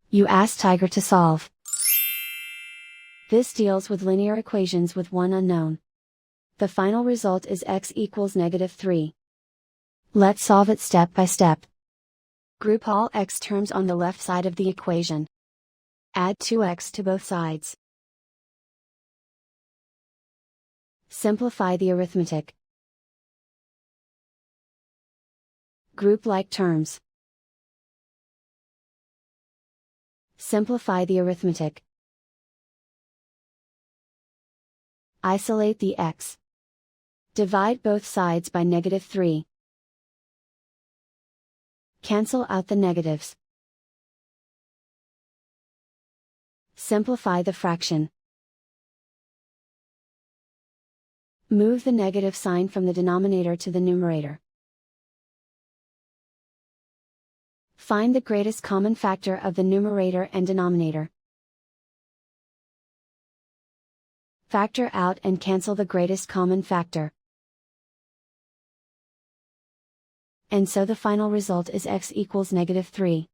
You ask Tiger to solve. This deals with linear equations with one unknown. The final result is x equals -3. Let's solve it step by step. Group all x terms on the left side of the equation. Add 2x to both sides. Simplify the arithmetic. Group like terms. Simplify the arithmetic. Isolate the x. Divide both sides by -3. Cancel out the negatives. Simplify the fraction. Move the negative sign from the denominator to the numerator. Find the greatest common factor of the numerator and denominator. Factor out and cancel the greatest common factor. And so the final result is x equals -3.